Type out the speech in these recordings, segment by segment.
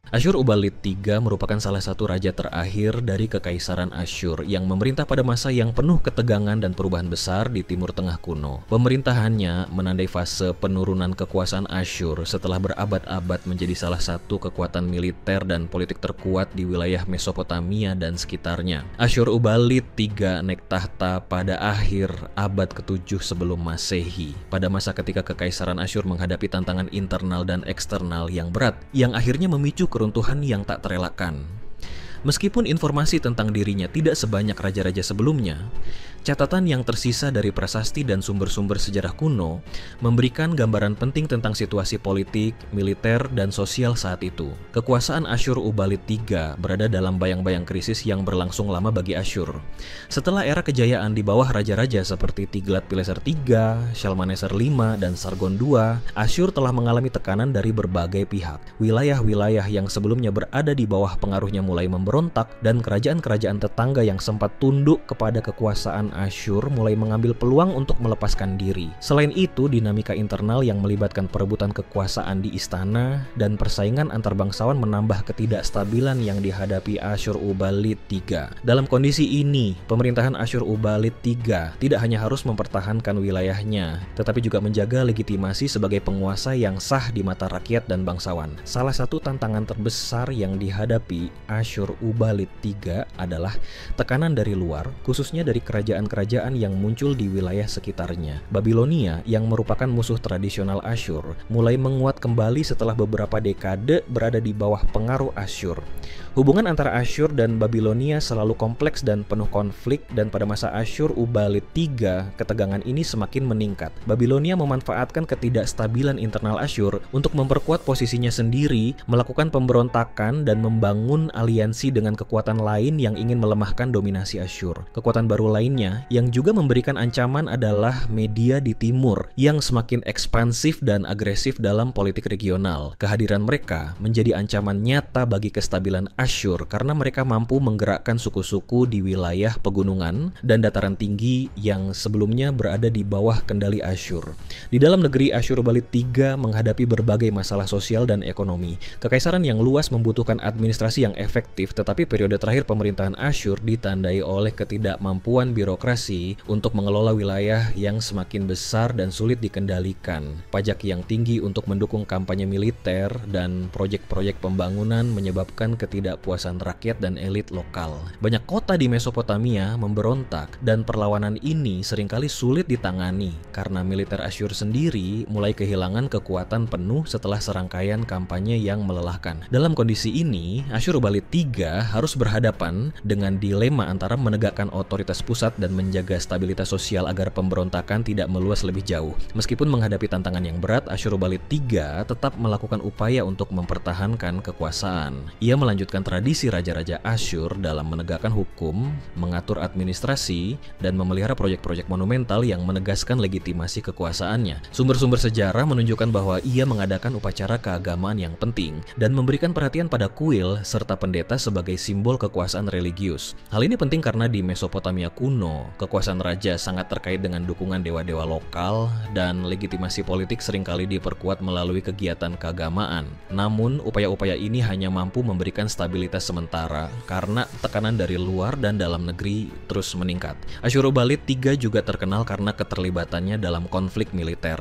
Asyur-ubalid III merupakan salah satu raja terakhir dari Kekaisaran Asyur yang memerintah pada masa yang penuh ketegangan dan perubahan besar di Timur Tengah kuno. Pemerintahannya menandai fase penurunan kekuasaan Asyur setelah berabad-abad menjadi salah satu kekuatan militer dan politik terkuat di wilayah Mesopotamia dan sekitarnya. Asyur-ubalid III naik tahta pada akhir abad ke-7 sebelum Masehi, pada masa ketika Kekaisaran Asyur menghadapi tantangan internal dan eksternal yang berat, yang akhirnya memicu keruntuhan yang tak terelakkan. Meskipun informasi tentang dirinya tidak sebanyak raja-raja sebelumnya, catatan yang tersisa dari prasasti dan sumber-sumber sejarah kuno memberikan gambaran penting tentang situasi politik, militer, dan sosial saat itu. Kekuasaan Asyur-ubalid III berada dalam bayang-bayang krisis yang berlangsung lama bagi Asyur. Setelah era kejayaan di bawah raja-raja seperti Tiglat-Pileser III, Shalmaneser V, dan Sargon II, Asyur telah mengalami tekanan dari berbagai pihak. Wilayah-wilayah yang sebelumnya berada di bawah pengaruhnya mulai memberontak, dan kerajaan-kerajaan tetangga yang sempat tunduk kepada kekuasaan Asyur mulai mengambil peluang untuk melepaskan diri. Selain itu, dinamika internal yang melibatkan perebutan kekuasaan di istana dan persaingan antar bangsawan menambah ketidakstabilan yang dihadapi Asyur-ubalid III. Dalam kondisi ini, pemerintahan Asyur-ubalid III tidak hanya harus mempertahankan wilayahnya, tetapi juga menjaga legitimasi sebagai penguasa yang sah di mata rakyat dan bangsawan. Salah satu tantangan terbesar yang dihadapi Asyur-ubalid III adalah tekanan dari luar, khususnya dari kerajaan yang muncul di wilayah sekitarnya. Babilonia, yang merupakan musuh tradisional Asyur, mulai menguat kembali setelah beberapa dekade berada di bawah pengaruh Asyur. Hubungan antara Asyur dan Babilonia selalu kompleks dan penuh konflik, dan pada masa Asyur-ubalid III, ketegangan ini semakin meningkat. Babilonia memanfaatkan ketidakstabilan internal Asyur untuk memperkuat posisinya sendiri, melakukan pemberontakan, dan membangun aliansi dengan kekuatan lain yang ingin melemahkan dominasi Asyur. Kekuatan baru lainnya yang juga memberikan ancaman adalah media di timur yang semakin ekspansif dan agresif dalam politik regional. Kehadiran mereka menjadi ancaman nyata bagi kestabilan Asyur karena mereka mampu menggerakkan suku-suku di wilayah pegunungan dan dataran tinggi yang sebelumnya berada di bawah kendali Asyur. Di dalam negeri, Asyur-ubalid III menghadapi berbagai masalah sosial dan ekonomi. Kekaisaran yang luas membutuhkan administrasi yang efektif, tetapi periode terakhir pemerintahan Asyur ditandai oleh ketidakmampuan birokrasi untuk mengelola wilayah yang semakin besar dan sulit dikendalikan. Pajak yang tinggi untuk mendukung kampanye militer dan proyek-proyek pembangunan menyebabkan ketidakpuasan rakyat dan elit lokal. Banyak kota di Mesopotamia memberontak, dan perlawanan ini seringkali sulit ditangani karena militer Asyur sendiri mulai kehilangan kekuatan penuh setelah serangkaian kampanye yang melelahkan. Dalam kondisi ini, Asyur-ubalid III harus berhadapan dengan dilema antara menegakkan otoritas pusat dan menjaga stabilitas sosial agar pemberontakan tidak meluas lebih jauh. Meskipun menghadapi tantangan yang berat, Asyur-ubalid III tetap melakukan upaya untuk mempertahankan kekuasaan. Ia melanjutkan tradisi raja-raja Asyur dalam menegakkan hukum, mengatur administrasi, dan memelihara proyek-proyek monumental yang menegaskan legitimasi kekuasaannya. Sumber-sumber sejarah menunjukkan bahwa ia mengadakan upacara keagamaan yang penting dan memberikan perhatian pada kuil serta pendeta sebagai simbol kekuasaan religius. Hal ini penting karena di Mesopotamia kuno, kekuasaan raja sangat terkait dengan dukungan dewa-dewa lokal, dan legitimasi politik seringkali diperkuat melalui kegiatan keagamaan. Namun, upaya-upaya ini hanya mampu memberikan stabilitas sementara karena tekanan dari luar dan dalam negeri terus meningkat. Asyur-ubalid III juga terkenal karena keterlibatannya dalam konflik militer.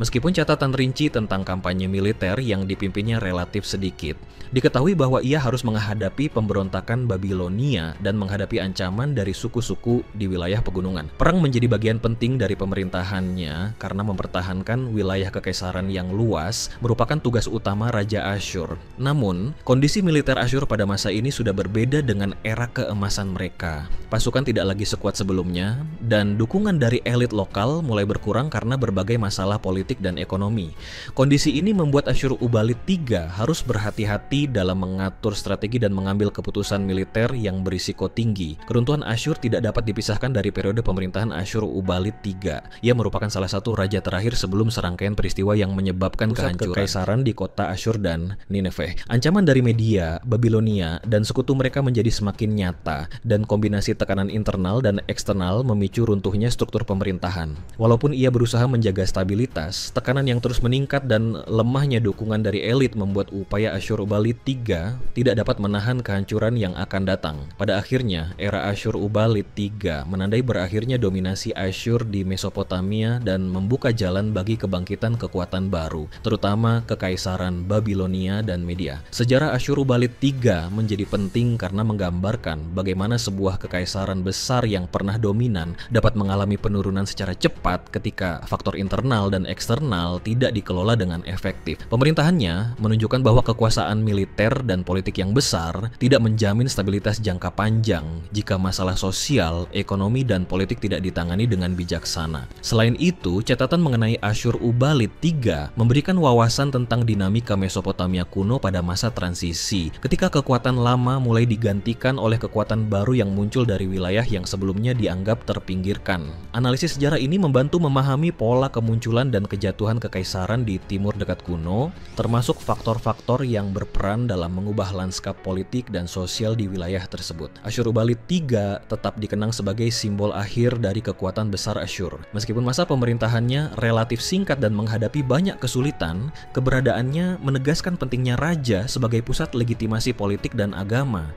Meskipun catatan rinci tentang kampanye militer yang dipimpinnya relatif sedikit, diketahui bahwa ia harus menghadapi pemberontakan Babilonia dan menghadapi ancaman dari suku-suku di wilayah pegunungan. Perang menjadi bagian penting dari pemerintahannya karena mempertahankan wilayah kekaisaran yang luas merupakan tugas utama Raja Asyur. Namun, kondisi militer Asyur pada masa ini sudah berbeda dengan era keemasan mereka. Pasukan tidak lagi sekuat sebelumnya, dan dukungan dari elit lokal mulai berkurang karena berbagai masalah politik dan ekonomi. Kondisi ini membuat Asyur-ubalid III harus berhati-hati dalam mengatur strategi dan mengambil keputusan militer yang berisiko tinggi. Keruntuhan Asyur tidak dapat dipisahkan dari periode pemerintahan Asyur-ubalid III. Ia merupakan salah satu raja terakhir sebelum serangkaian peristiwa yang menyebabkan kehancuran kekaisaran di kota Asyur dan Nineveh. Ancaman dari media, Babilonia, dan sekutu mereka menjadi semakin nyata, dan kombinasi tekanan internal dan eksternal memicu runtuhnya struktur pemerintahan. Walaupun ia berusaha menjaga stabilitas stabilitas, tekanan yang terus meningkat dan lemahnya dukungan dari elit membuat upaya Asyur-Ubalid III tidak dapat menahan kehancuran yang akan datang. Pada akhirnya, era Asyur-Ubalid III menandai berakhirnya dominasi Asyur di Mesopotamia dan membuka jalan bagi kebangkitan kekuatan baru, terutama Kekaisaran Babilonia dan Media. Sejarah Asyur-Ubalid III menjadi penting karena menggambarkan bagaimana sebuah kekaisaran besar yang pernah dominan dapat mengalami penurunan secara cepat ketika faktor internal dan eksternal tidak dikelola dengan efektif. Pemerintahannya menunjukkan bahwa kekuasaan militer dan politik yang besar tidak menjamin stabilitas jangka panjang jika masalah sosial, ekonomi, dan politik tidak ditangani dengan bijaksana. Selain itu, catatan mengenai Asyur-Ubalid III memberikan wawasan tentang dinamika Mesopotamia kuno pada masa transisi, ketika kekuatan lama mulai digantikan oleh kekuatan baru yang muncul dari wilayah yang sebelumnya dianggap terpinggirkan. Analisis sejarah ini membantu memahami pola kemunculan dan kejatuhan kekaisaran di timur dekat kuno, termasuk faktor-faktor yang berperan dalam mengubah lanskap politik dan sosial di wilayah tersebut. Asyur-Ubalid III tetap dikenang sebagai simbol akhir dari kekuatan besar Asyur. Meskipun masa pemerintahannya relatif singkat dan menghadapi banyak kesulitan, keberadaannya menegaskan pentingnya raja sebagai pusat legitimasi politik dan agama.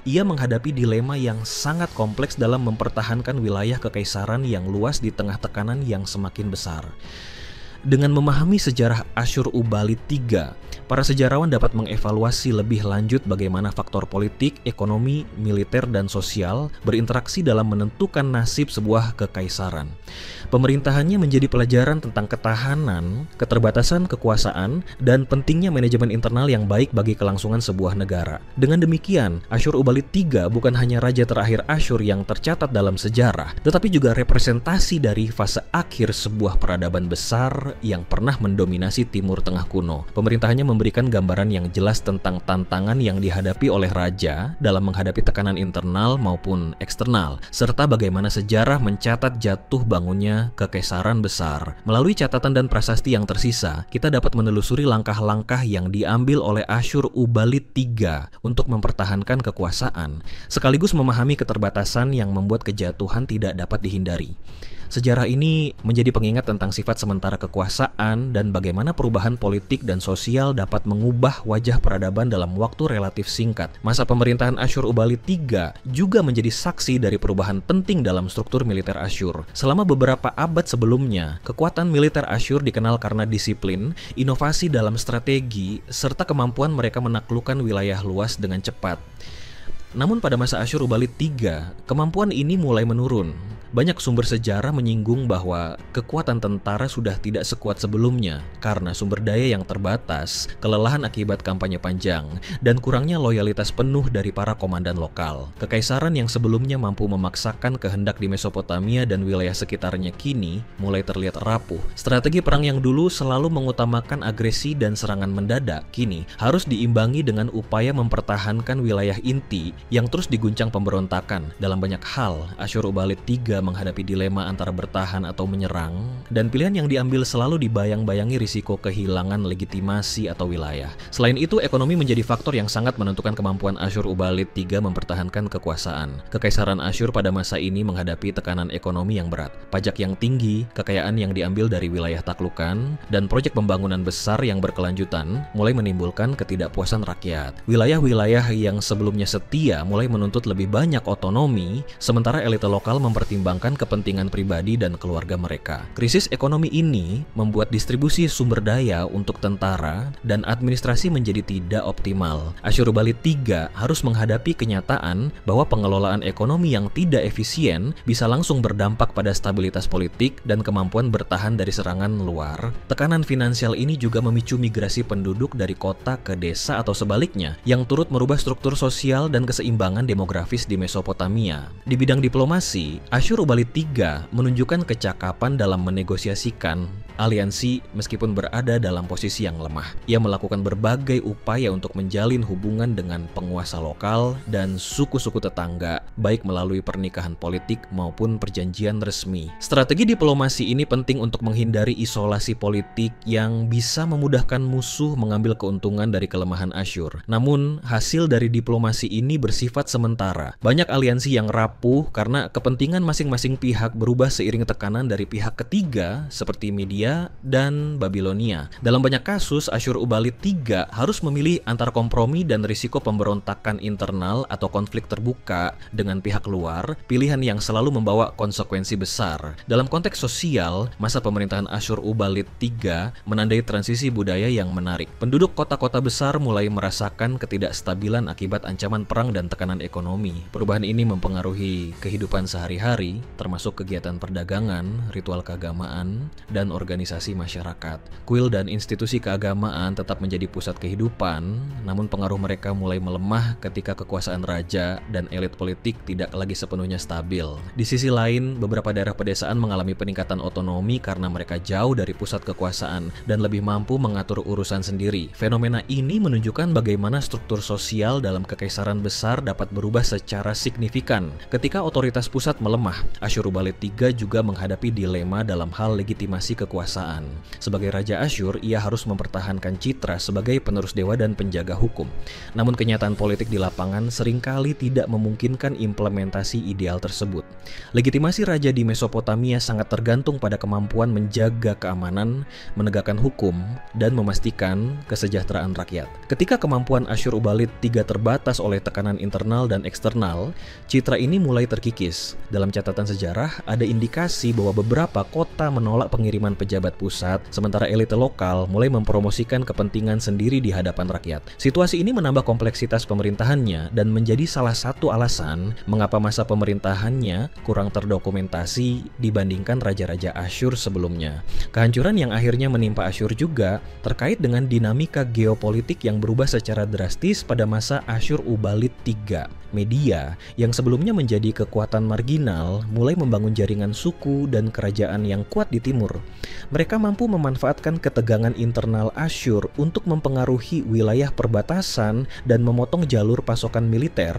Ia menghadapi dilema yang sangat kompleks dalam mempertahankan wilayah kekaisaran yang luas di tengah tekanan yang semakin besar. Dengan memahami sejarah Asyur-Ubalid III, para sejarawan dapat mengevaluasi lebih lanjut bagaimana faktor politik, ekonomi, militer, dan sosial berinteraksi dalam menentukan nasib sebuah kekaisaran. Pemerintahannya menjadi pelajaran tentang ketahanan, keterbatasan kekuasaan, dan pentingnya manajemen internal yang baik bagi kelangsungan sebuah negara. Dengan demikian, Asyur-Ubalid III bukan hanya raja terakhir Asyur yang tercatat dalam sejarah, tetapi juga representasi dari fase akhir sebuah peradaban besar yang pernah mendominasi Timur Tengah kuno. Pemerintahannya memberikan gambaran yang jelas tentang tantangan yang dihadapi oleh raja dalam menghadapi tekanan internal maupun eksternal, serta bagaimana sejarah mencatat jatuh bangunnya kekaisaran besar. Melalui catatan dan prasasti yang tersisa, kita dapat menelusuri langkah-langkah yang diambil oleh Asyur-Ubalid III untuk mempertahankan kekuasaan, sekaligus memahami keterbatasan yang membuat kejatuhan tidak dapat dihindari. Sejarah ini menjadi pengingat tentang sifat sementara kekuasaan dan bagaimana perubahan politik dan sosial dapat mengubah wajah peradaban dalam waktu relatif singkat. Masa pemerintahan Asyur-Ubalid III juga menjadi saksi dari perubahan penting dalam struktur militer Asyur. Selama beberapa abad sebelumnya, kekuatan militer Asyur dikenal karena disiplin, inovasi dalam strategi, serta kemampuan mereka menaklukkan wilayah luas dengan cepat. Namun pada masa Asyur-Ubalid III, kemampuan ini mulai menurun. Banyak sumber sejarah menyinggung bahwa kekuatan tentara sudah tidak sekuat sebelumnya karena sumber daya yang terbatas, kelelahan akibat kampanye panjang, dan kurangnya loyalitas penuh dari para komandan lokal. Kekaisaran yang sebelumnya mampu memaksakan kehendak di Mesopotamia dan wilayah sekitarnya kini mulai terlihat rapuh. Strategi perang yang dulu selalu mengutamakan agresi dan serangan mendadak, kini harus diimbangi dengan upaya mempertahankan wilayah inti yang terus diguncang pemberontakan. Dalam banyak hal, Asyur-Ubalid III menghadapi dilema antara bertahan atau menyerang, dan pilihan yang diambil selalu dibayang-bayangi risiko kehilangan legitimasi atau wilayah. Selain itu, ekonomi menjadi faktor yang sangat menentukan kemampuan Asyur-Ubalid III mempertahankan kekuasaan. Kekaisaran Asyur pada masa ini menghadapi tekanan ekonomi yang berat, pajak yang tinggi, kekayaan yang diambil dari wilayah taklukan, dan proyek pembangunan besar yang berkelanjutan mulai menimbulkan ketidakpuasan rakyat. Wilayah-wilayah yang sebelumnya setia mulai menuntut lebih banyak otonomi, sementara elit lokal mempertimbangkan kepentingan pribadi dan keluarga mereka. Krisis ekonomi ini membuat distribusi sumber daya untuk tentara dan administrasi menjadi tidak optimal. Asyur-Ubalid III harus menghadapi kenyataan bahwa pengelolaan ekonomi yang tidak efisien bisa langsung berdampak pada stabilitas politik dan kemampuan bertahan dari serangan luar. Tekanan finansial ini juga memicu migrasi penduduk dari kota ke desa atau sebaliknya, yang turut merubah struktur sosial dan keseimbangan demografis di Mesopotamia. Di bidang diplomasi, Asyur-Ubalid III menunjukkan kecakapan dalam menegosiasikan aliansi meskipun berada dalam posisi yang lemah. Ia melakukan berbagai upaya untuk menjalin hubungan dengan penguasa lokal dan suku-suku tetangga, baik melalui pernikahan politik maupun perjanjian resmi. Strategi diplomasi ini penting untuk menghindari isolasi politik yang bisa memudahkan musuh mengambil keuntungan dari kelemahan Asyur. Namun, hasil dari diplomasi ini bersifat sementara. Banyak aliansi yang rapuh karena kepentingan masing-masing pihak berubah seiring tekanan dari pihak ketiga seperti media Media dan Babilonia. Dalam banyak kasus, Asyur-ubalid III harus memilih antara kompromi dan risiko pemberontakan internal atau konflik terbuka dengan pihak luar, pilihan yang selalu membawa konsekuensi besar. Dalam konteks sosial, masa pemerintahan Asyur-ubalid III menandai transisi budaya yang menarik. Penduduk kota-kota besar mulai merasakan ketidakstabilan akibat ancaman perang dan tekanan ekonomi. Perubahan ini mempengaruhi kehidupan sehari-hari, termasuk kegiatan perdagangan, ritual keagamaan, dan organisasi masyarakat. Kuil dan institusi keagamaan tetap menjadi pusat kehidupan, namun pengaruh mereka mulai melemah ketika kekuasaan raja dan elit politik tidak lagi sepenuhnya stabil. Di sisi lain, beberapa daerah pedesaan mengalami peningkatan otonomi karena mereka jauh dari pusat kekuasaan dan lebih mampu mengatur urusan sendiri. Fenomena ini menunjukkan bagaimana struktur sosial dalam kekaisaran besar dapat berubah secara signifikan. Ketika otoritas pusat melemah, Asyur-ubalid III juga menghadapi dilema dalam hal legitimasi kekuasaan. Sebagai Raja Asyur, ia harus mempertahankan citra sebagai penerus dewa dan penjaga hukum. Namun kenyataan politik di lapangan seringkali tidak memungkinkan implementasi ideal tersebut. Legitimasi raja di Mesopotamia sangat tergantung pada kemampuan menjaga keamanan, menegakkan hukum, dan memastikan kesejahteraan rakyat. Ketika kemampuan Asyur-ubalid III terbatas oleh tekanan internal dan eksternal, citra ini mulai terkikis. Dalam catatan sejarah, ada indikasi bahwa beberapa kota menolak pengiriman pejabat pusat, sementara elit lokal mulai mempromosikan kepentingan sendiri di hadapan rakyat. Situasi ini menambah kompleksitas pemerintahannya dan menjadi salah satu alasan mengapa masa pemerintahannya kurang terdokumentasi dibandingkan raja-raja Asyur sebelumnya. Kehancuran yang akhirnya menimpa Asyur juga terkait dengan dinamika geopolitik yang berubah secara drastis pada masa Asyur-ubalid III. Media yang sebelumnya menjadi kekuatan marginal mulai membangun jaringan suku dan kerajaan yang kuat di timur. Mereka mampu memanfaatkan ketegangan internal Asyur untuk mempengaruhi wilayah perbatasan dan memotong jalur pasokan militer.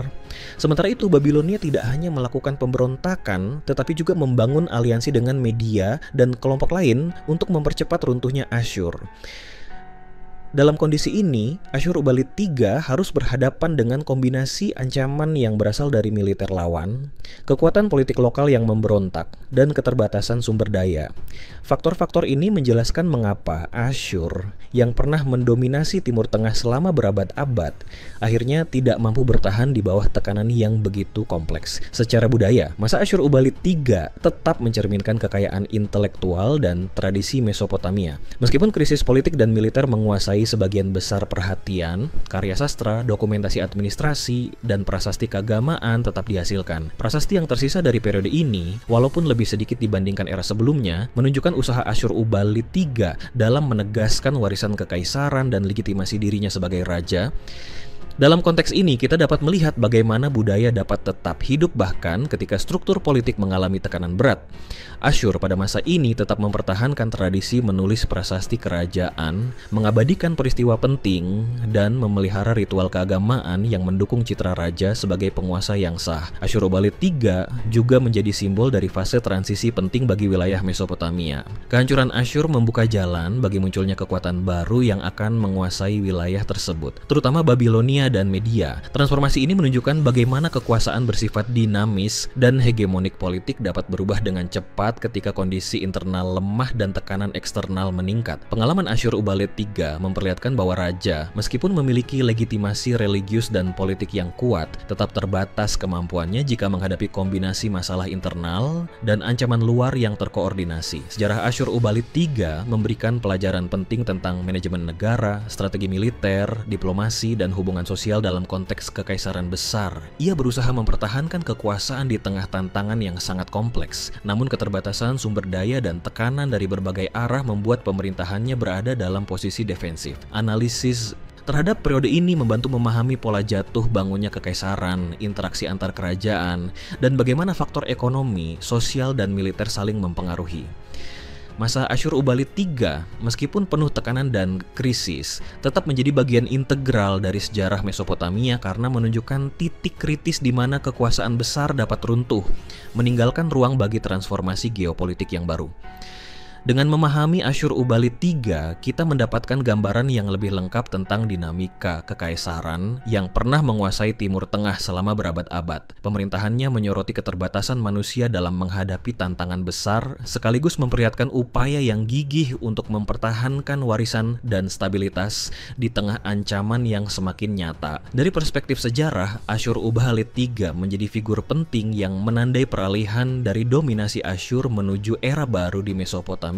Sementara itu, Babilonia tidak hanya melakukan pemberontakan, tetapi juga membangun aliansi dengan media dan kelompok lain untuk mempercepat runtuhnya Asyur. Dalam kondisi ini, Asyur-ubalid III harus berhadapan dengan kombinasi ancaman yang berasal dari militer lawan, kekuatan politik lokal yang memberontak, dan keterbatasan sumber daya. Faktor-faktor ini menjelaskan mengapa Asyur yang pernah mendominasi Timur Tengah selama berabad-abad akhirnya tidak mampu bertahan di bawah tekanan yang begitu kompleks. Secara budaya, masa Asyur-ubalid III tetap mencerminkan kekayaan intelektual dan tradisi Mesopotamia. Meskipun krisis politik dan militer menguasai sebagian besar perhatian, karya sastra, dokumentasi administrasi, dan prasasti keagamaan tetap dihasilkan. Prasasti yang tersisa dari periode ini, walaupun lebih sedikit dibandingkan era sebelumnya, menunjukkan usaha Asyur-ubalid III dalam menegaskan warisan kekaisaran dan legitimasi dirinya sebagai raja. Dalam konteks ini, kita dapat melihat bagaimana budaya dapat tetap hidup bahkan ketika struktur politik mengalami tekanan berat. Asyur pada masa ini tetap mempertahankan tradisi menulis prasasti kerajaan, mengabadikan peristiwa penting, dan memelihara ritual keagamaan yang mendukung citra raja sebagai penguasa yang sah. Asyur-ubalid III juga menjadi simbol dari fase transisi penting bagi wilayah Mesopotamia. Kehancuran Asyur membuka jalan bagi munculnya kekuatan baru yang akan menguasai wilayah tersebut, terutama Babilonia dan Media. Transformasi ini menunjukkan bagaimana kekuasaan bersifat dinamis dan hegemonik politik dapat berubah dengan cepat ketika kondisi internal lemah dan tekanan eksternal meningkat. Pengalaman Asyur-ubalid III memperlihatkan bahwa raja, meskipun memiliki legitimasi religius dan politik yang kuat, tetap terbatas kemampuannya jika menghadapi kombinasi masalah internal dan ancaman luar yang terkoordinasi. Sejarah Asyur-ubalid III memberikan pelajaran penting tentang manajemen negara, strategi militer, diplomasi, dan hubungan sosial dalam konteks kekaisaran besar. Ia berusaha mempertahankan kekuasaan di tengah tantangan yang sangat kompleks. Namun keterbatasan sumber daya dan tekanan dari berbagai arah membuat pemerintahannya berada dalam posisi defensif. Analisis terhadap periode ini membantu memahami pola jatuh bangunnya kekaisaran, interaksi antar kerajaan, dan bagaimana faktor ekonomi, sosial, dan militer saling mempengaruhi. Masa Asyur-ubalid III, meskipun penuh tekanan dan krisis, tetap menjadi bagian integral dari sejarah Mesopotamia karena menunjukkan titik kritis di mana kekuasaan besar dapat runtuh, meninggalkan ruang bagi transformasi geopolitik yang baru. Dengan memahami Asyur-Ubalid III, kita mendapatkan gambaran yang lebih lengkap tentang dinamika kekaisaran yang pernah menguasai Timur Tengah selama berabad-abad. Pemerintahannya menyoroti keterbatasan manusia dalam menghadapi tantangan besar, sekaligus memperlihatkan upaya yang gigih untuk mempertahankan warisan dan stabilitas di tengah ancaman yang semakin nyata. Dari perspektif sejarah, Asyur-Ubalid III menjadi figur penting yang menandai peralihan dari dominasi Asyur menuju era baru di Mesopotamia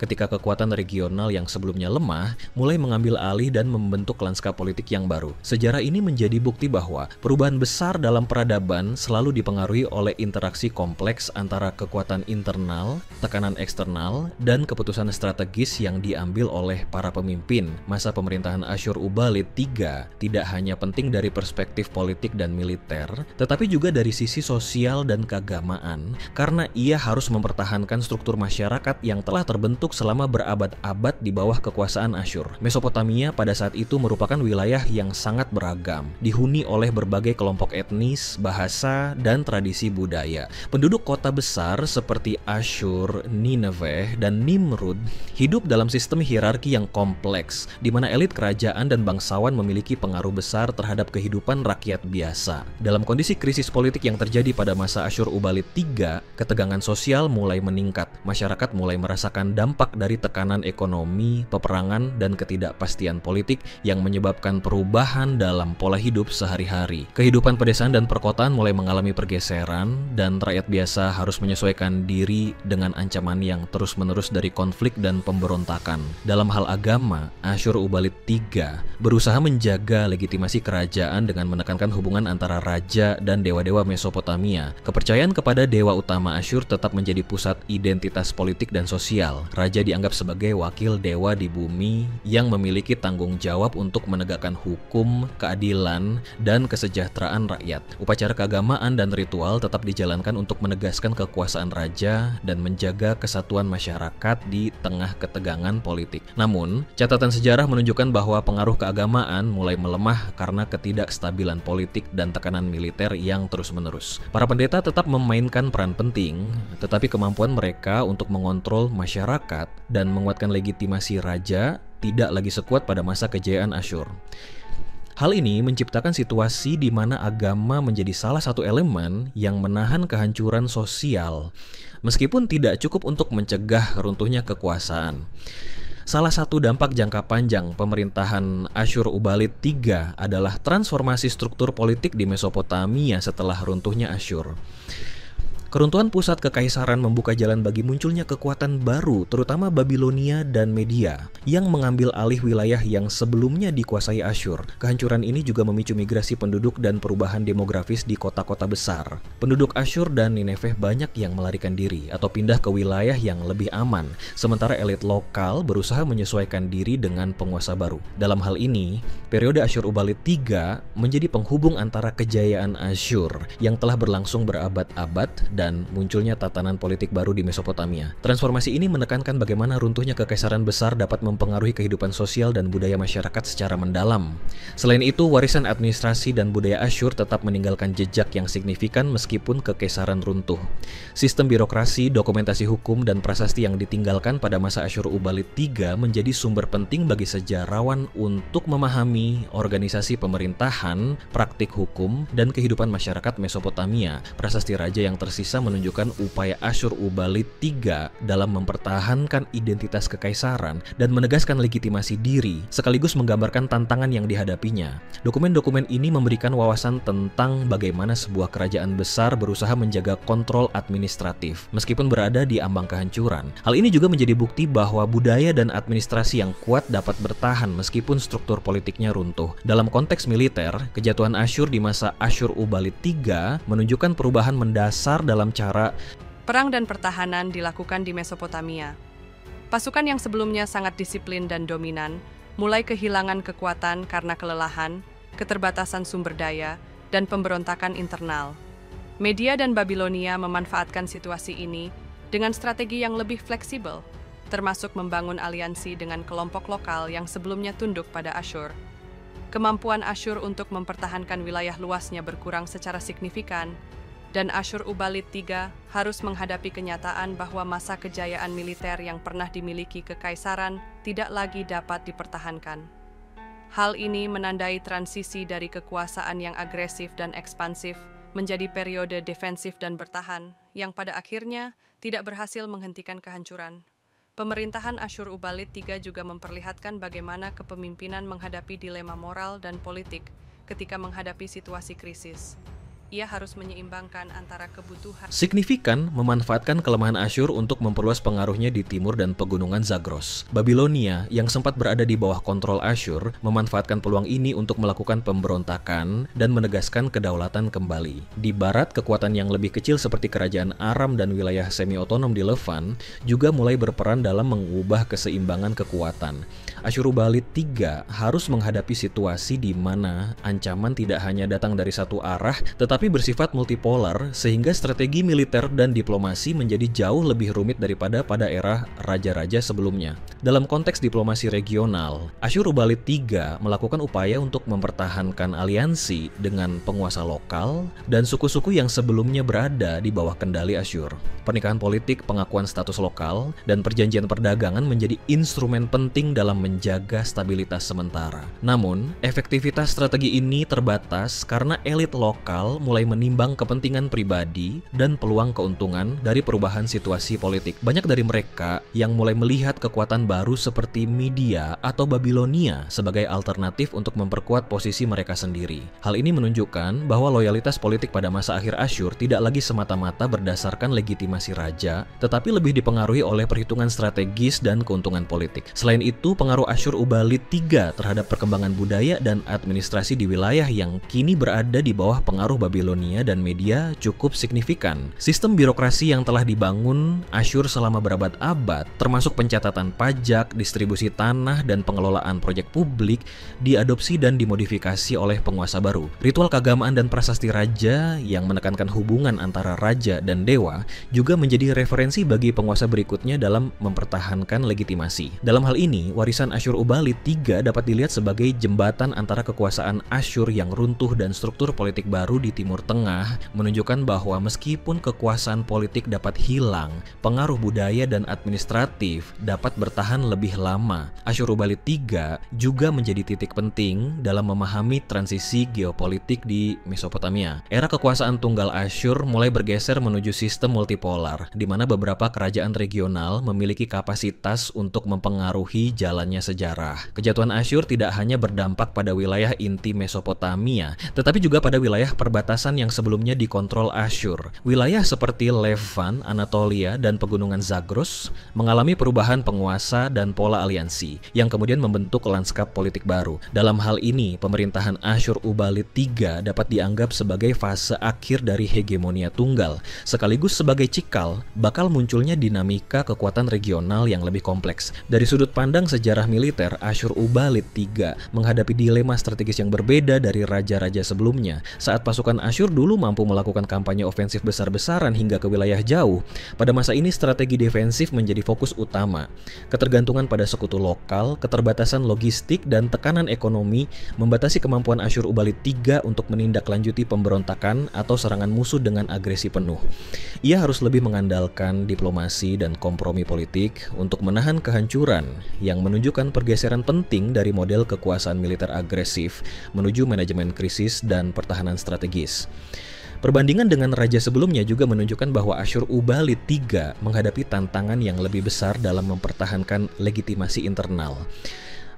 ketika kekuatan regional yang sebelumnya lemah mulai mengambil alih dan membentuk lanskap politik yang baru. Sejarah ini menjadi bukti bahwa perubahan besar dalam peradaban selalu dipengaruhi oleh interaksi kompleks antara kekuatan internal, tekanan eksternal, dan keputusan strategis yang diambil oleh para pemimpin. Masa pemerintahan Asyur-Ubalid III tidak hanya penting dari perspektif politik dan militer, tetapi juga dari sisi sosial dan keagamaan, karena ia harus mempertahankan struktur masyarakat yang telah terbentuk selama berabad-abad di bawah kekuasaan Asyur. Mesopotamia pada saat itu merupakan wilayah yang sangat beragam, dihuni oleh berbagai kelompok etnis, bahasa, dan tradisi budaya. Penduduk kota besar seperti Asyur, Nineveh, dan Nimrud hidup dalam sistem hierarki yang kompleks, di mana elit kerajaan dan bangsawan memiliki pengaruh besar terhadap kehidupan rakyat biasa. Dalam kondisi krisis politik yang terjadi pada masa Asyur-Ubalid III, ketegangan sosial mulai meningkat. Masyarakat mulai merasakan dampak dari tekanan ekonomi, peperangan, dan ketidakpastian politik yang menyebabkan perubahan dalam pola hidup sehari-hari. Kehidupan pedesaan dan perkotaan mulai mengalami pergeseran, dan rakyat biasa harus menyesuaikan diri dengan ancaman yang terus-menerus dari konflik dan pemberontakan. Dalam hal agama, Asyur-Ubalid III berusaha menjaga legitimasi kerajaan dengan menekankan hubungan antara raja dan dewa-dewa Mesopotamia. Kepercayaan kepada dewa utama Asyur tetap menjadi pusat identitas politik dan sosial. Raja dianggap sebagai wakil dewa di bumi yang memiliki tanggung jawab untuk menegakkan hukum, keadilan, dan kesejahteraan rakyat. Upacara keagamaan dan ritual tetap dijalankan untuk menegaskan kekuasaan raja dan menjaga kesatuan masyarakat di tengah ketegangan politik. Namun, catatan sejarah menunjukkan bahwa pengaruh keagamaan mulai melemah karena ketidakstabilan politik dan tekanan militer yang terus-menerus. Para pendeta tetap memainkan peran penting, tetapi kemampuan mereka untuk mengontrol masyarakat dan menguatkan legitimasi raja tidak lagi sekuat pada masa kejayaan Asyur. Hal ini menciptakan situasi di mana agama menjadi salah satu elemen yang menahan kehancuran sosial, meskipun tidak cukup untuk mencegah runtuhnya kekuasaan. Salah satu dampak jangka panjang pemerintahan Asyur-Ubalid III adalah transformasi struktur politik di Mesopotamia setelah runtuhnya Asyur. Keruntuhan pusat kekaisaran membuka jalan bagi munculnya kekuatan baru, terutama Babilonia dan Media, yang mengambil alih wilayah yang sebelumnya dikuasai Asyur. Kehancuran ini juga memicu migrasi penduduk dan perubahan demografis di kota-kota besar. Penduduk Asyur dan Nineveh banyak yang melarikan diri atau pindah ke wilayah yang lebih aman, sementara elit lokal berusaha menyesuaikan diri dengan penguasa baru. Dalam hal ini, periode Asyur-Ubalid III menjadi penghubung antara kejayaan Asyur yang telah berlangsung berabad-abad dan munculnya tatanan politik baru di Mesopotamia. Transformasi ini menekankan bagaimana runtuhnya kekaisaran besar dapat mempengaruhi kehidupan sosial dan budaya masyarakat secara mendalam. Selain itu, warisan administrasi dan budaya Asyur tetap meninggalkan jejak yang signifikan meskipun kekaisaran runtuh. Sistem birokrasi, dokumentasi hukum, dan prasasti yang ditinggalkan pada masa Asyur-Ubalid III menjadi sumber penting bagi sejarawan untuk memahami organisasi pemerintahan, praktik hukum, dan kehidupan masyarakat Mesopotamia. Prasasti raja yang tersisa menunjukkan upaya Asyur-Ubalid III dalam mempertahankan identitas kekaisaran dan menegaskan legitimasi diri, sekaligus menggambarkan tantangan yang dihadapinya. Dokumen-dokumen ini memberikan wawasan tentang bagaimana sebuah kerajaan besar berusaha menjaga kontrol administratif, meskipun berada di ambang kehancuran. Hal ini juga menjadi bukti bahwa budaya dan administrasi yang kuat dapat bertahan meskipun struktur politiknya runtuh. Dalam konteks militer, kejatuhan Asyur di masa Asyur-Ubalid III menunjukkan perubahan mendasar dalam cara perang dan pertahanan dilakukan di Mesopotamia. Pasukan yang sebelumnya sangat disiplin dan dominan mulai kehilangan kekuatan karena kelelahan, keterbatasan sumber daya, dan pemberontakan internal. Media dan Babilonia memanfaatkan situasi ini dengan strategi yang lebih fleksibel, termasuk membangun aliansi dengan kelompok lokal yang sebelumnya tunduk pada Asyur. Kemampuan Asyur untuk mempertahankan wilayah luasnya berkurang secara signifikan, dan Asyur-ubalid III harus menghadapi kenyataan bahwa masa kejayaan militer yang pernah dimiliki kekaisaran tidak lagi dapat dipertahankan. Hal ini menandai transisi dari kekuasaan yang agresif dan ekspansif menjadi periode defensif dan bertahan, yang pada akhirnya tidak berhasil menghentikan kehancuran. Pemerintahan Asyur-ubalid III juga memperlihatkan bagaimana kepemimpinan menghadapi dilema moral dan politik ketika menghadapi situasi krisis. Ia harus menyeimbangkan antara kebutuhan. Signifikan memanfaatkan kelemahan Asyur untuk memperluas pengaruhnya di timur dan pegunungan Zagros. Babilonia yang sempat berada di bawah kontrol Asyur memanfaatkan peluang ini untuk melakukan pemberontakan dan menegaskan kedaulatan kembali. Di barat, kekuatan yang lebih kecil seperti kerajaan Aram dan wilayah semi-otonom di Levant juga mulai berperan dalam mengubah keseimbangan kekuatan. Asyur-ubalid III harus menghadapi situasi di mana ancaman tidak hanya datang dari satu arah, tetapi bersifat multipolar, sehingga strategi militer dan diplomasi menjadi jauh lebih rumit daripada pada era raja-raja sebelumnya. Dalam konteks diplomasi regional, Asyur-ubalid III melakukan upaya untuk mempertahankan aliansi dengan penguasa lokal dan suku-suku yang sebelumnya berada di bawah kendali Asyur. Pernikahan politik, pengakuan status lokal, dan perjanjian perdagangan menjadi instrumen penting dalam menjaga stabilitas sementara. Namun, efektivitas strategi ini terbatas karena elit lokal mulai menimbang kepentingan pribadi dan peluang keuntungan dari perubahan situasi politik. Banyak dari mereka yang mulai melihat kekuatan baru seperti Media atau Babilonia sebagai alternatif untuk memperkuat posisi mereka sendiri. Hal ini menunjukkan bahwa loyalitas politik pada masa akhir Asyur tidak lagi semata-mata berdasarkan legitimasi raja, tetapi lebih dipengaruhi oleh perhitungan strategis dan keuntungan politik. Selain itu, pengaruh Asyur-ubalid III terhadap perkembangan budaya dan administrasi di wilayah yang kini berada di bawah pengaruh Babilonia dan Media cukup signifikan. Sistem birokrasi yang telah dibangun Asyur selama berabad-abad, termasuk pencatatan pajak, distribusi tanah, dan pengelolaan proyek publik, diadopsi dan dimodifikasi oleh penguasa baru. Ritual keagamaan dan prasasti raja yang menekankan hubungan antara raja dan dewa juga menjadi referensi bagi penguasa berikutnya dalam mempertahankan legitimasi. Dalam hal ini, warisan Asyur-ubalid III dapat dilihat sebagai jembatan antara kekuasaan Asyur yang runtuh dan struktur politik baru di Timur Tengah, menunjukkan bahwa meskipun kekuasaan politik dapat hilang, pengaruh budaya dan administratif dapat bertahan lebih lama. Asyur-ubalid III juga menjadi titik penting dalam memahami transisi geopolitik di Mesopotamia. Era kekuasaan tunggal Asyur mulai bergeser menuju sistem multipolar, di mana beberapa kerajaan regional memiliki kapasitas untuk mempengaruhi jalannya sejarah. Kejatuhan Asyur tidak hanya berdampak pada wilayah inti Mesopotamia, tetapi juga pada wilayah perbatasan yang sebelumnya dikontrol Asyur. Wilayah seperti Levant, Anatolia, dan pegunungan Zagros mengalami perubahan penguasa dan pola aliansi, yang kemudian membentuk lanskap politik baru. Dalam hal ini, pemerintahan Asyur-ubalid III dapat dianggap sebagai fase akhir dari hegemonia tunggal, sekaligus sebagai cikal bakal munculnya dinamika kekuatan regional yang lebih kompleks. Dari sudut pandang sejarah militer, Asyur-ubalid III menghadapi dilema strategis yang berbeda dari raja-raja sebelumnya. Saat pasukan Asyur dulu mampu melakukan kampanye ofensif besar-besaran hingga ke wilayah jauh, pada masa ini strategi defensif menjadi fokus utama. Ketergantungan pada sekutu lokal, keterbatasan logistik, dan tekanan ekonomi membatasi kemampuan Asyur-ubalid III untuk menindaklanjuti pemberontakan atau serangan musuh dengan agresi penuh. Ia harus lebih mengandalkan diplomasi dan kompromi politik untuk menahan kehancuran yang menunjukkan pergeseran penting dari model kekuasaan militer agresif menuju manajemen krisis dan pertahanan strategis. Perbandingan dengan raja sebelumnya juga menunjukkan bahwa Asyur-ubalid III menghadapi tantangan yang lebih besar dalam mempertahankan legitimasi internal.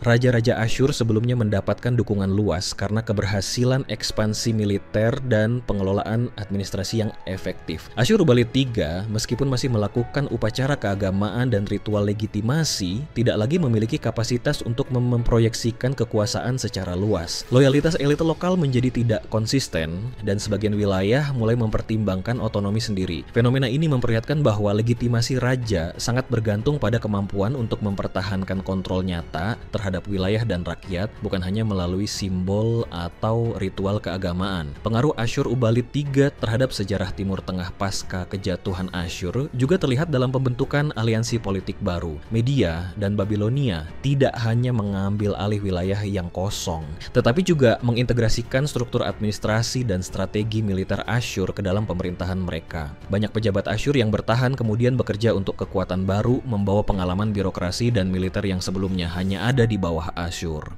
Raja-raja Asyur sebelumnya mendapatkan dukungan luas karena keberhasilan ekspansi militer dan pengelolaan administrasi yang efektif. Asyur-ubalid III, meskipun masih melakukan upacara keagamaan dan ritual legitimasi, tidak lagi memiliki kapasitas untuk memproyeksikan kekuasaan secara luas. Loyalitas elit lokal menjadi tidak konsisten, dan sebagian wilayah mulai mempertimbangkan otonomi sendiri. Fenomena ini memperlihatkan bahwa legitimasi raja sangat bergantung pada kemampuan untuk mempertahankan kontrol nyata terhadap terhadap wilayah dan rakyat, bukan hanya melalui simbol atau ritual keagamaan. Pengaruh Asyur-Ubalid III terhadap sejarah Timur Tengah pasca kejatuhan Asyur juga terlihat dalam pembentukan aliansi politik baru. Media dan Babilonia tidak hanya mengambil alih wilayah yang kosong, tetapi juga mengintegrasikan struktur administrasi dan strategi militer Asyur ke dalam pemerintahan mereka. Banyak pejabat Asyur yang bertahan kemudian bekerja untuk kekuatan baru, membawa pengalaman birokrasi dan militer yang sebelumnya hanya ada di bawah Asyur.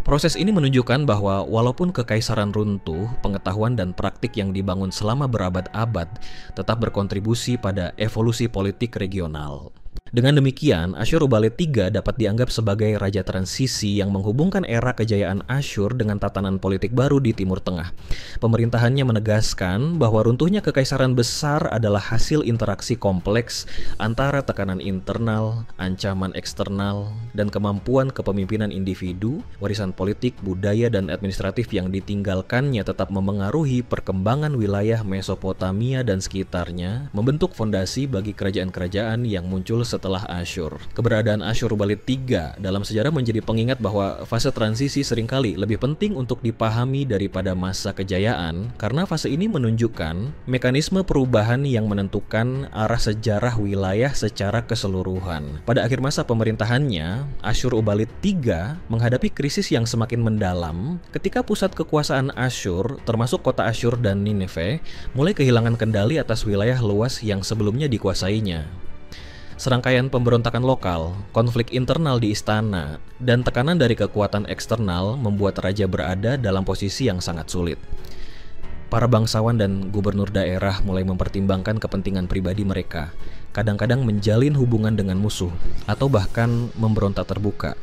Proses ini menunjukkan bahwa walaupun kekaisaran runtuh, pengetahuan dan praktik yang dibangun selama berabad-abad tetap berkontribusi pada evolusi politik regional. Dengan demikian, Asyur-Ubalid III dapat dianggap sebagai raja transisi yang menghubungkan era kejayaan Asyur dengan tatanan politik baru di Timur Tengah. Pemerintahannya menegaskan bahwa runtuhnya kekaisaran besar adalah hasil interaksi kompleks antara tekanan internal, ancaman eksternal, dan kemampuan kepemimpinan individu. Warisan politik, budaya, dan administratif yang ditinggalkannya tetap memengaruhi perkembangan wilayah Mesopotamia dan sekitarnya, membentuk fondasi bagi kerajaan-kerajaan yang muncul setelah Asyur. Keberadaan Asyur-Ubalid III dalam sejarah menjadi pengingat bahwa fase transisi seringkali lebih penting untuk dipahami daripada masa kejayaan, karena fase ini menunjukkan mekanisme perubahan yang menentukan arah sejarah wilayah secara keseluruhan. Pada akhir masa pemerintahannya, Asyur-Ubalid III menghadapi krisis yang semakin mendalam ketika pusat kekuasaan Asyur, termasuk kota Asyur dan Nineveh, mulai kehilangan kendali atas wilayah luas yang sebelumnya dikuasainya. Serangkaian pemberontakan lokal, konflik internal di istana, dan tekanan dari kekuatan eksternal membuat raja berada dalam posisi yang sangat sulit. Para bangsawan dan gubernur daerah mulai mempertimbangkan kepentingan pribadi mereka, kadang-kadang menjalin hubungan dengan musuh, atau bahkan memberontak terbuka.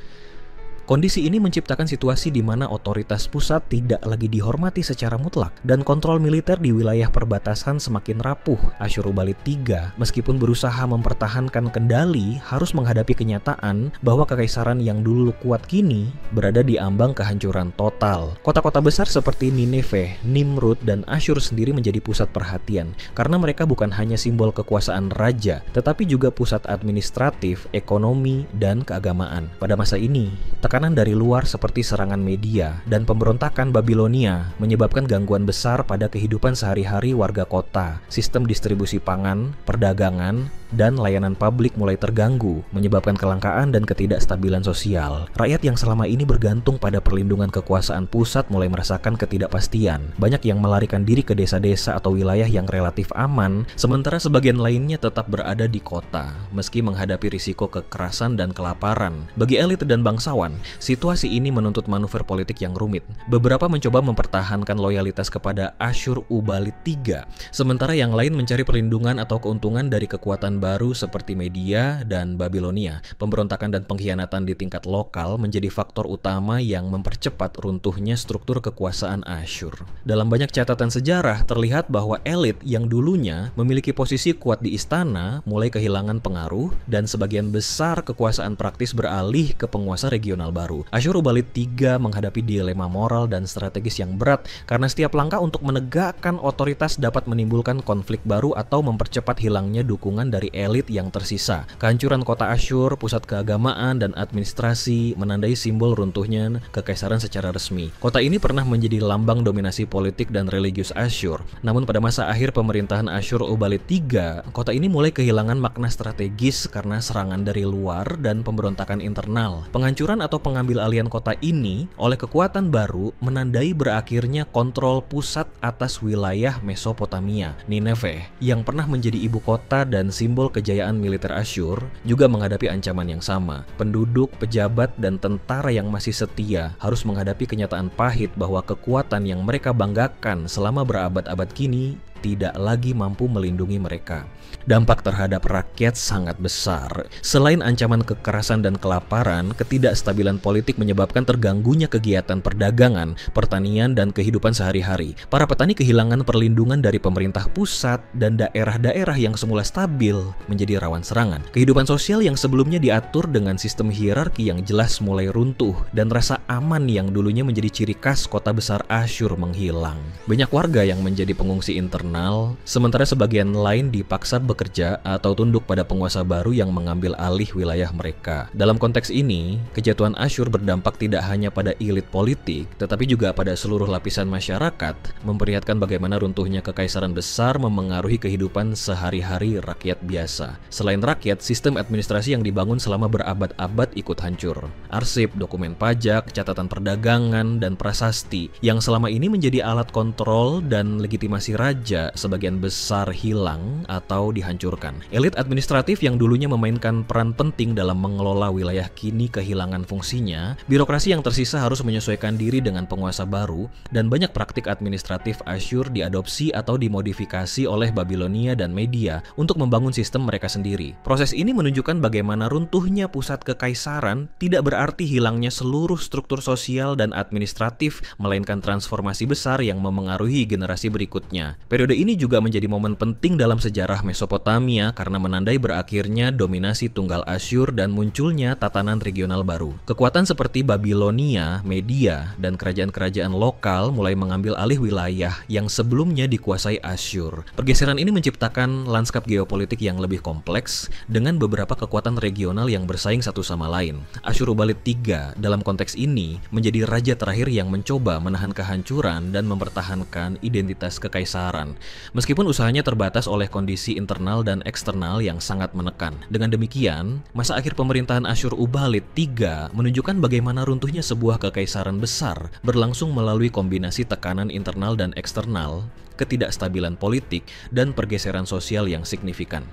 Kondisi ini menciptakan situasi di mana otoritas pusat tidak lagi dihormati secara mutlak dan kontrol militer di wilayah perbatasan semakin rapuh. Asyur-Ubalid III, meskipun berusaha mempertahankan kendali, harus menghadapi kenyataan bahwa kekaisaran yang dulu kuat kini berada di ambang kehancuran total. Kota-kota besar seperti Nineveh, Nimrud, dan Asyur sendiri menjadi pusat perhatian karena mereka bukan hanya simbol kekuasaan raja, tetapi juga pusat administratif, ekonomi, dan keagamaan. Pada masa ini, tekanan dari luar seperti serangan media dan pemberontakan Babilonia menyebabkan gangguan besar pada kehidupan sehari-hari warga kota. Sistem distribusi pangan, perdagangan, dan layanan publik mulai terganggu, menyebabkan kelangkaan dan ketidakstabilan sosial. Rakyat yang selama ini bergantung pada perlindungan kekuasaan pusat mulai merasakan ketidakpastian. Banyak yang melarikan diri ke desa-desa atau wilayah yang relatif aman, sementara sebagian lainnya tetap berada di kota, meski menghadapi risiko kekerasan dan kelaparan. Bagi elit dan bangsawan, situasi ini menuntut manuver politik yang rumit. Beberapa mencoba mempertahankan loyalitas kepada Asyur-Ubalid III, sementara yang lain mencari perlindungan atau keuntungan dari kekuatan baru seperti media dan Babilonia. Pemberontakan dan pengkhianatan di tingkat lokal menjadi faktor utama yang mempercepat runtuhnya struktur kekuasaan Asyur. Dalam banyak catatan sejarah, terlihat bahwa elit yang dulunya memiliki posisi kuat di istana mulai kehilangan pengaruh dan sebagian besar kekuasaan praktis beralih ke penguasa regional baru. Asyur-Ubalid III menghadapi dilema moral dan strategis yang berat karena setiap langkah untuk menegakkan otoritas dapat menimbulkan konflik baru atau mempercepat hilangnya dukungan dari elit yang tersisa. Kehancuran kota Asyur, pusat keagamaan dan administrasi, menandai simbol runtuhnya kekaisaran secara resmi. Kota ini pernah menjadi lambang dominasi politik dan religius Asyur. Namun pada masa akhir pemerintahan Asyur-Ubalid III, kota ini mulai kehilangan makna strategis karena serangan dari luar dan pemberontakan internal. Penghancuran atau pengambil alihan kota ini oleh kekuatan baru menandai berakhirnya kontrol pusat atas wilayah Mesopotamia. Nineveh, yang pernah menjadi ibu kota dan simbol kejayaan militer Asyur, juga menghadapi ancaman yang sama. Penduduk, pejabat, dan tentara yang masih setia harus menghadapi kenyataan pahit bahwa kekuatan yang mereka banggakan selama berabad-abad kini tidak lagi mampu melindungi mereka. Dampak terhadap rakyat sangat besar. Selain ancaman kekerasan dan kelaparan, ketidakstabilan politik menyebabkan terganggunya kegiatan perdagangan, pertanian, dan kehidupan sehari-hari. Para petani kehilangan perlindungan dari pemerintah pusat dan daerah-daerah yang semula stabil menjadi rawan serangan. Kehidupan sosial yang sebelumnya diatur dengan sistem hierarki yang jelas mulai runtuh, dan rasa aman yang dulunya menjadi ciri khas kota besar Asyur menghilang. Banyak warga yang menjadi pengungsi internal nasional, sementara sebagian lain dipaksa bekerja atau tunduk pada penguasa baru yang mengambil alih wilayah mereka. Dalam konteks ini, kejatuhan Asyur berdampak tidak hanya pada elit politik, tetapi juga pada seluruh lapisan masyarakat, memperlihatkan bagaimana runtuhnya kekaisaran besar memengaruhi kehidupan sehari-hari rakyat biasa. Selain rakyat, sistem administrasi yang dibangun selama berabad-abad ikut hancur. Arsip, dokumen pajak, catatan perdagangan, dan prasasti yang selama ini menjadi alat kontrol dan legitimasi raja sebagian besar hilang atau dihancurkan. Elit administratif yang dulunya memainkan peran penting dalam mengelola wilayah kini kehilangan fungsinya, birokrasi yang tersisa harus menyesuaikan diri dengan penguasa baru, dan banyak praktik administratif Asyur diadopsi atau dimodifikasi oleh Babilonia dan Media untuk membangun sistem mereka sendiri. Proses ini menunjukkan bagaimana runtuhnya pusat kekaisaran tidak berarti hilangnya seluruh struktur sosial dan administratif, melainkan transformasi besar yang memengaruhi generasi berikutnya. Periode ini juga menjadi momen penting dalam sejarah Mesopotamia karena menandai berakhirnya dominasi tunggal Asyur dan munculnya tatanan regional baru. Kekuatan seperti Babilonia, Media, dan kerajaan-kerajaan lokal mulai mengambil alih wilayah yang sebelumnya dikuasai Asyur. Pergeseran ini menciptakan lanskap geopolitik yang lebih kompleks dengan beberapa kekuatan regional yang bersaing satu sama lain. Asyurubalid III dalam konteks ini menjadi raja terakhir yang mencoba menahan kehancuran dan mempertahankan identitas kekaisaran, meskipun usahanya terbatas oleh kondisi internal dan eksternal yang sangat menekan. Dengan demikian, masa akhir pemerintahan Asyurubalid III menunjukkan bagaimana runtuhnya sebuah kekaisaran besar berlangsung melalui kombinasi tekanan internal dan eksternal, ketidakstabilan politik, dan pergeseran sosial yang signifikan.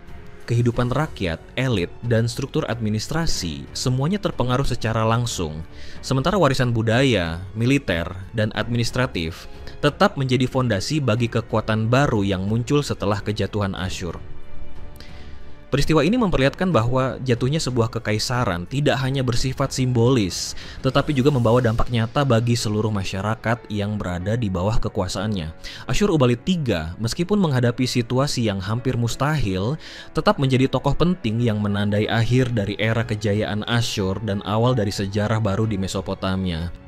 Kehidupan rakyat, elit, dan struktur administrasi semuanya terpengaruh secara langsung, sementara warisan budaya, militer, dan administratif tetap menjadi fondasi bagi kekuatan baru yang muncul setelah kejatuhan Asyur. Peristiwa ini memperlihatkan bahwa jatuhnya sebuah kekaisaran tidak hanya bersifat simbolis, tetapi juga membawa dampak nyata bagi seluruh masyarakat yang berada di bawah kekuasaannya. Asyurubalid III, meskipun menghadapi situasi yang hampir mustahil, tetap menjadi tokoh penting yang menandai akhir dari era kejayaan Asyur dan awal dari sejarah baru di Mesopotamia.